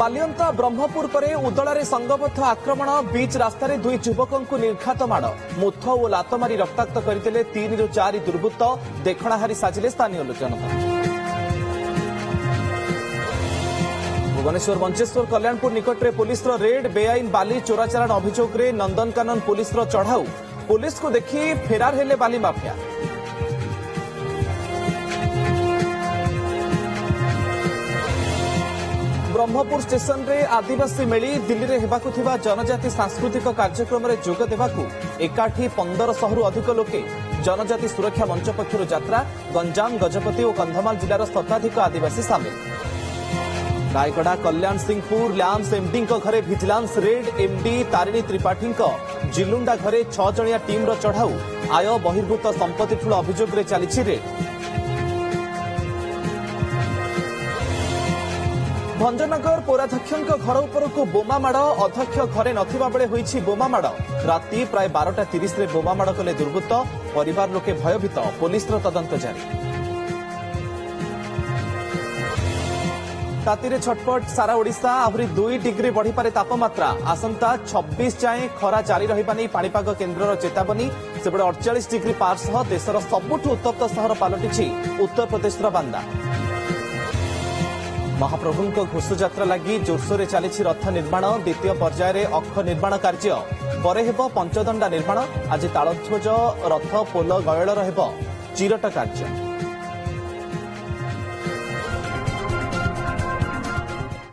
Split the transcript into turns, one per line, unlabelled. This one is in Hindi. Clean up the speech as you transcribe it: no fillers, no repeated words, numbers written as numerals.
बालियंता ब्रह्मपुर परे उदलारे संगबद्ध आक्रमण बीच रास्तार दुई युवकों निर्घात माड़ मुथ और लात मारी रक्ताक्त करते 3 ରୁ 4 दुर्बृत्त देखणाहारी साजिले स्थानीय जनता। भुवनेश्वर मंचेश्वर कल्याणपुर निकट में पुलिस रेड बेआईन बाली चोराचालाण अभियोग में नंदनकानन पुलिस चढ़ाऊ पुलिस को देखि फेरार हेले बाली माफिया। ब्रह्मपुर स्टेशन रे आदिवासी मेली दिल्ली रे हेबाकु थिबा जनजाति सांस्कृतिक कार्यक्रम रे जोग देबाकु एकाठी 1500 रु अधिक लोके जनजाति सुरक्षा मंच पक्षरु यात्रा गंजाम गजपति और कंधमाल जिलार शताधिक आदिवासी सामिल। रायगड़ा कल्याण सिंहपुर लैंस एमडी घरे vigilance raid MD Tarini Tripathi जिलुंडा घरे 6 जणिया टीम रो चढ़ाऊ आय बहिर्भूत संपत्ति ठूल अभियोग रे चली रेड। भंजनगर पौराध्यक्ष घर उपरकू बोमा माड़ अध्यक्ष घरे नथिबा बेले होईछि बोमा माड़ राति प्राय 12:30 रे बोमा माड़ कले दुर्बृत्त परिवार लोके भयभीत पुलिस तदंत जारी। तातीरे छटपट सारा ओडिशा आहरी 2 डिग्री बढ़ी पारे तापमात्रा आसंता 26 जाए खरा जारी रहिबा नै पाणीपाग केन्द्रर चेतावनी सेबडे 48 डिग्री पार सह देशर सबुठु उत्तप्त सहर पालटिछि उत्तर प्रदेशर बांदा। महाप्रभुंक घोषयात्रा लगी जोरसोर चली रथ निर्माण द्वितीय पर्यायर अक्ष निर्माण कार्य परे हेब पंचदंडा निर्माण आज तालध्वज रथ पोल गयलर हेब चिरट कार्य।